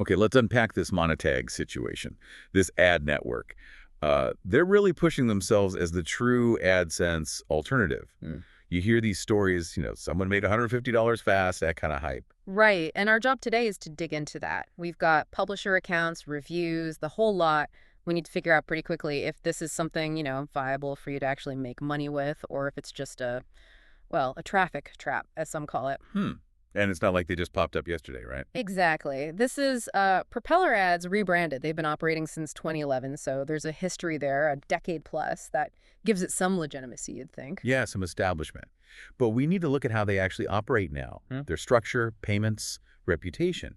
Okay, let's unpack this Monetag situation, this ad network. They're really pushing themselves as the true AdSense alternative. Mm. You hear these stories, someone made $150 fast, that kind of hype. Right. And our job today is to dig into that. We've got publisher accounts, reviews, the whole lot. We need to figure out pretty quickly if this is something, viable for you to actually make money with, or if it's just a traffic trap, as some call it. Hmm. And it's not like they just popped up yesterday, right? Exactly. This is Propeller Ads rebranded. They've been operating since 2011, so there's a history there, a decade plus, that gives it some legitimacy, you'd think. Yeah, some establishment. But we need to look at how they actually operate now. Their structure, payments, reputation,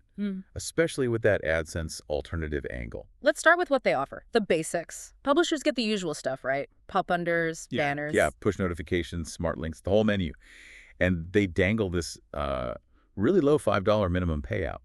especially with that AdSense alternative angle. Let's start with what they offer, the basics. Publishers get the usual stuff, right? Pop-unders, banners. Yeah, push notifications, smart links, the whole menu. And they dangle this really low $5 minimum payout,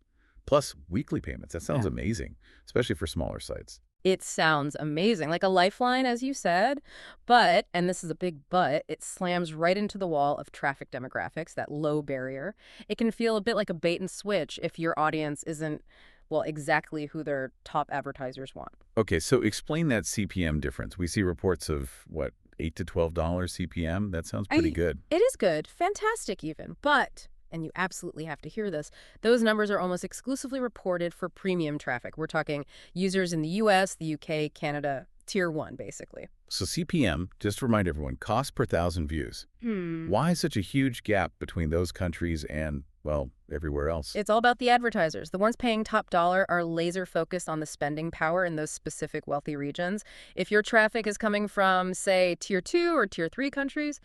plus weekly payments. That sounds amazing, especially for smaller sites. It sounds amazing, like a lifeline, as you said, but, and this is a big but, it slams right into the wall of traffic demographics, that low barrier. It can feel a bit like a bait and switch if your audience isn't, well, exactly who their top advertisers want. Okay, so explain that CPM difference. We see reports of, what, $8 to $12 CPM? That sounds pretty good. It is good, fantastic even, but, and you absolutely have to hear this, those numbers are almost exclusively reported for premium traffic. We're talking users in the US, the UK, Canada, tier 1, basically. So CPM, just to remind everyone, cost per 1,000 views. Why such a huge gap between those countries and, well, everywhere else? It's all about the advertisers. The ones paying top dollar are laser focused on the spending power in those specific wealthy regions. If your traffic is coming from, say, tier 2 or tier 3 countries,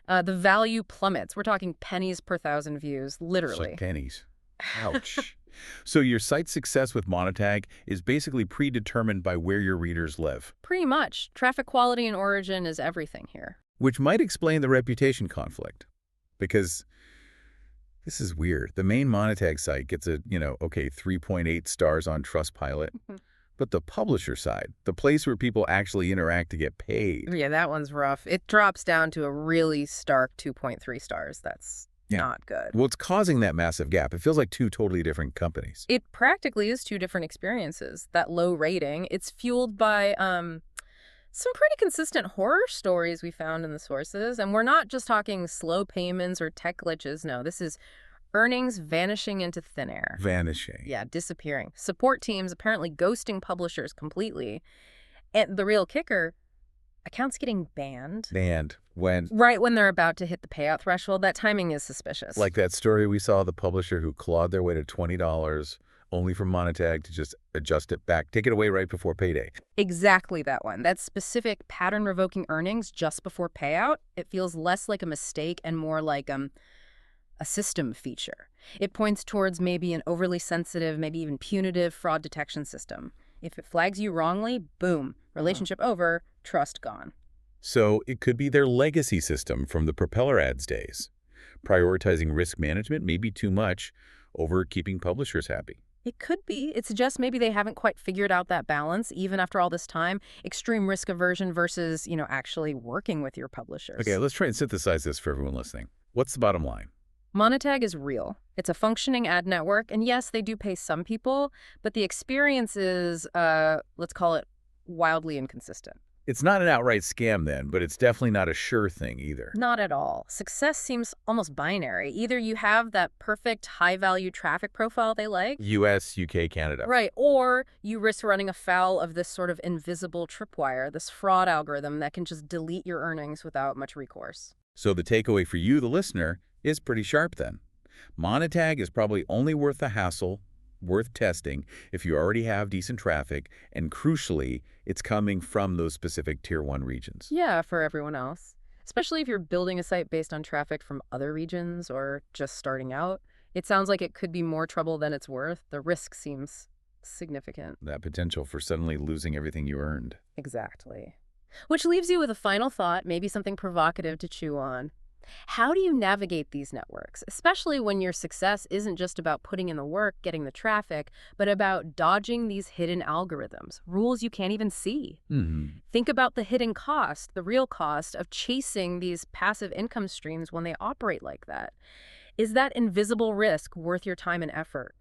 the value plummets. We're talking pennies per 1,000 views, literally. It's like pennies. Ouch. So your site's success with Monetag is basically predetermined by where your readers live. Pretty much. Traffic quality and origin is everything here. Which might explain the reputation conflict. Because this is weird. The main Monetag site gets a, 3.8 stars on Trustpilot. But the publisher side, the place where people actually interact to get paid. Yeah, that one's rough. It drops down to a really stark 2.3 stars. That's not good. Well, it's causing that massive gap. It feels like two totally different companies. It practically is two different experiences. That low rating, it's fueled by some pretty consistent horror stories we found in the sources. And we're not just talking slow payments or tech glitches. No, this is earnings vanishing into thin air. Vanishing. Yeah, disappearing. Support teams apparently ghosting publishers completely. And the real kicker, accounts getting banned. Banned. When? Right when they're about to hit the payout threshold. That timing is suspicious. Like that story we saw, the publisher who clawed their way to $20 only from Monetag to just adjust it back, take it away right before payday. Exactly that one. That specific pattern-revoking earnings just before payout, it feels less like a mistake and more like a system feature. It points towards maybe an overly sensitive, maybe even punitive fraud detection system. If it flags you wrongly, boom, relationship over, trust gone. So it could be their legacy system from the Propeller Ads days. Prioritizing risk management may be too much over keeping publishers happy. It could be. It suggests maybe they haven't quite figured out that balance, even after all this time. Extreme risk aversion versus, actually working with your publishers. Okay, let's try and synthesize this for everyone listening. What's the bottom line? Monetag is real. It's a functioning ad network, and yes, they do pay some people, but the experience is, let's call it, wildly inconsistent. It's not an outright scam then, but it's definitely not a sure thing either. Not at all. Success seems almost binary. Either you have that perfect high-value traffic profile they like. US, UK, Canada. Right, or you risk running afoul of this sort of invisible tripwire, this fraud algorithm that can just delete your earnings without much recourse. So the takeaway for you, the listener, is pretty sharp then. Monetag is probably only worth the hassle, worth testing, if you already have decent traffic, and crucially, it's coming from those specific Tier 1 regions. Yeah, for everyone else. Especially if you're building a site based on traffic from other regions or just starting out. It sounds like it could be more trouble than it's worth. The risk seems significant. That potential for suddenly losing everything you earned. Exactly. Which leaves you with a final thought, maybe something provocative to chew on. How do you navigate these networks, especially when your success isn't just about putting in the work, getting the traffic, but about dodging these hidden algorithms, rules you can't even see? Think about the hidden cost, the real cost of chasing these passive income streams when they operate like that. Is that invisible risk worth your time and effort?